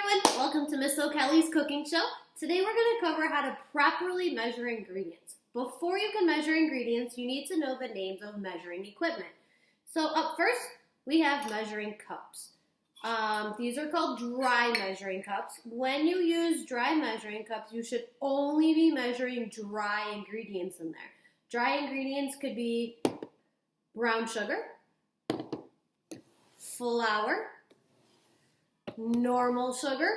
everyone, welcome to Miss O'Kelly's Cooking Show. Today we're going to cover how to properly measure ingredients. Before you can measure ingredients, you need to know the names of measuring equipment. So up first, we have measuring cups. These are called dry measuring cups. When you use dry measuring cups, you should only be measuring dry ingredients in there. Dry ingredients could be brown sugar, flour, normal sugar.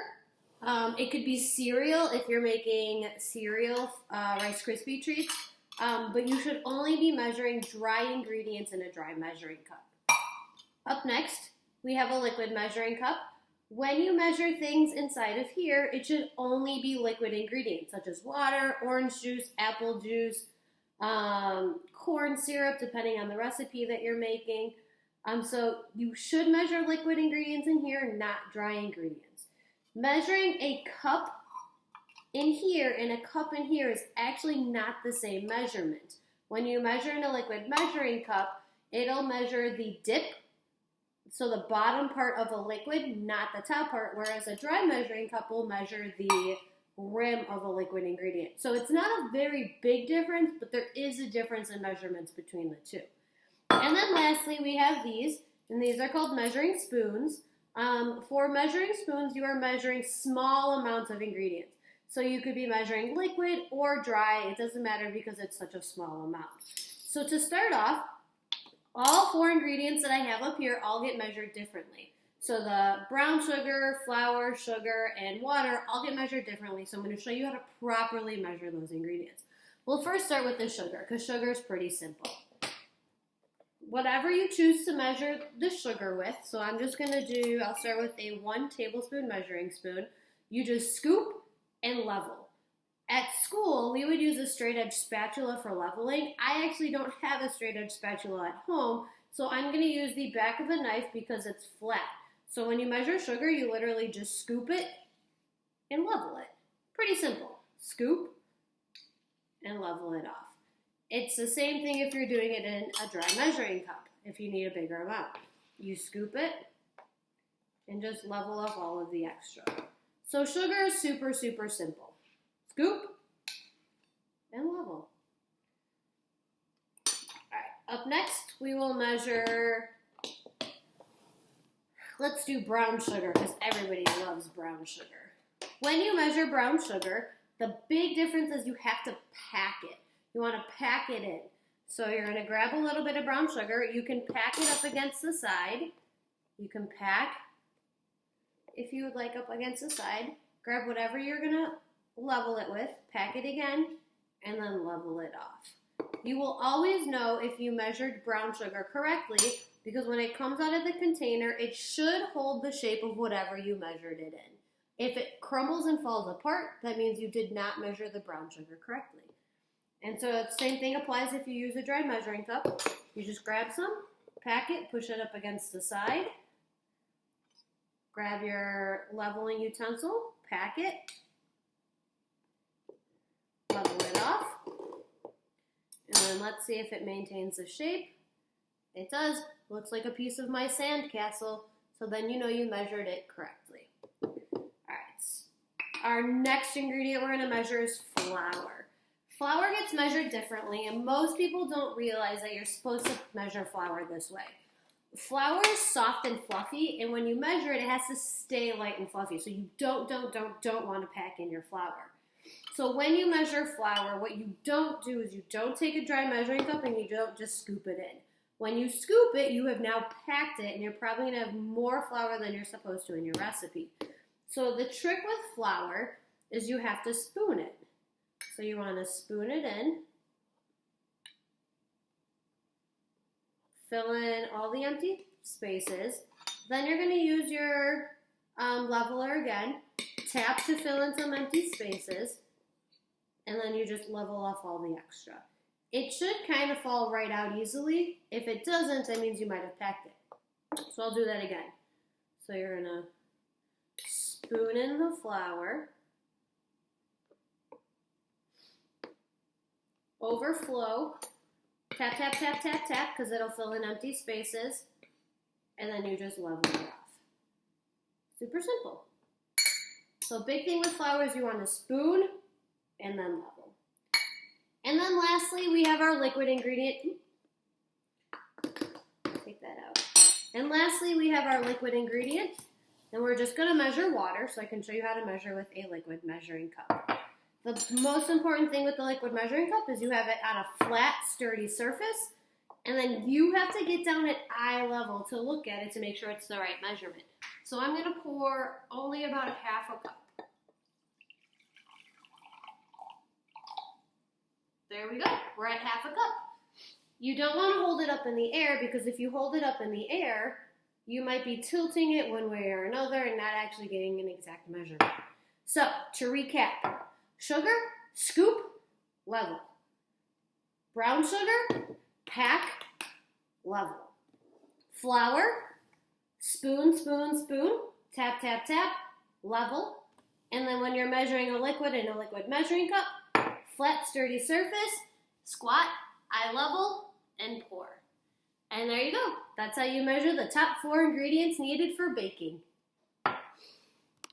It could be cereal if you're making cereal, Rice Krispie treats. But you should only be measuring dry ingredients in a dry measuring cup. Up next, we have a liquid measuring cup. When you measure things inside of here, it should only be liquid ingredients such as water, orange juice, apple juice, corn syrup, depending on the recipe that you're making. So you should measure liquid ingredients in here, not dry ingredients. Measuring a cup in here and a cup in here is actually not the same measurement. When you measure in a liquid measuring cup, it'll measure the dip, so the bottom part of a liquid, not the top part, whereas a dry measuring cup will measure the rim of a liquid ingredient. So it's not a very big difference, but there is a difference in measurements between the two. And then lastly, we have these, and these are called measuring spoons. For measuring spoons, you are measuring small amounts of ingredients. So you could be measuring liquid or dry. It doesn't matter because it's such a small amount. So to start off, all four ingredients that I have up here all get measured differently. So the brown sugar, flour, sugar, and water all get measured differently. So I'm going to show you how to properly measure those ingredients. We'll first start with the sugar, because sugar is pretty simple. Whatever you choose to measure the sugar with, so I'm just going to I'll start with a 1 tablespoon measuring spoon. You just scoop and level. At school, we would use a straight edge spatula for leveling. I actually don't have a straight edge spatula at home, so I'm going to use the back of a knife because it's flat. So when you measure sugar, you literally just scoop it and level it. Pretty simple. Scoop and level it off. It's the same thing if you're doing it in a dry measuring cup, if you need a bigger amount. You scoop it and just level off all of the extra. So sugar is super, super simple. Scoop and level. All right, up next we will measure, let's do brown sugar because everybody loves brown sugar. When you measure brown sugar, the big difference is you have to pack it. You want to pack it in. So you're going to grab a little bit of brown sugar. You can pack it up against the side. You can pack, if you would like, up against the side. Grab whatever you're going to level it with, pack it again, and then level it off. You will always know if you measured brown sugar correctly because when it comes out of the container, it should hold the shape of whatever you measured it in. If it crumbles and falls apart, that means you did not measure the brown sugar correctly. And so the same thing applies if you use a dry measuring cup. You just grab some, pack it, push it up against the side, grab your leveling utensil, pack it, level it off, and then let's see if it maintains the shape. It does. Looks like a piece of my sand castle, so then you know you measured it correctly. All right, our next ingredient we're going to measure is flour. Flour gets measured differently, and most people don't realize that you're supposed to measure flour this way. Flour is soft and fluffy, and when you measure it, it has to stay light and fluffy, so you don't want to pack in your flour. So when you measure flour, what you don't do is you don't take a dry measuring cup and you don't just scoop it in. When you scoop it, you have now packed it, and you're probably going to have more flour than you're supposed to in your recipe. So the trick with flour is you have to spoon it. So you want to spoon it in, fill in all the empty spaces. Then you're going to use your leveler again, tap to fill in some empty spaces, and then you just level off all the extra. It should kind of fall right out easily. If it doesn't, that means you might have packed it. So I'll do that again. So you're going to spoon in the flour, overflow, tap, tap, tap, tap, tap, because it'll fill in empty spaces, and then you just level it off. Super simple. So big thing with flour is you want to spoon and then level. And then lastly, we have our liquid ingredient. Take that out. And lastly, we have our liquid ingredient. And we're just going to measure water, so I can show you how to measure with a liquid measuring cup. The most important thing with the liquid measuring cup is you have it on a flat, sturdy surface, and then you have to get down at eye level to look at it to make sure it's the right measurement. So I'm going to pour only about half a cup. There we go. We're at half a cup. You don't want to hold it up in the air because if you hold it up in the air, you might be tilting it one way or another and not actually getting an exact measurement. So, to recap, sugar, scoop, level. Brown sugar, pack, level. Flour, spoon, spoon, spoon, tap, tap, tap, level. And then when you're measuring a liquid in a liquid measuring cup, flat, sturdy surface, squat, eye level, and pour. And there you go. That's how you measure the top 4 ingredients needed for baking.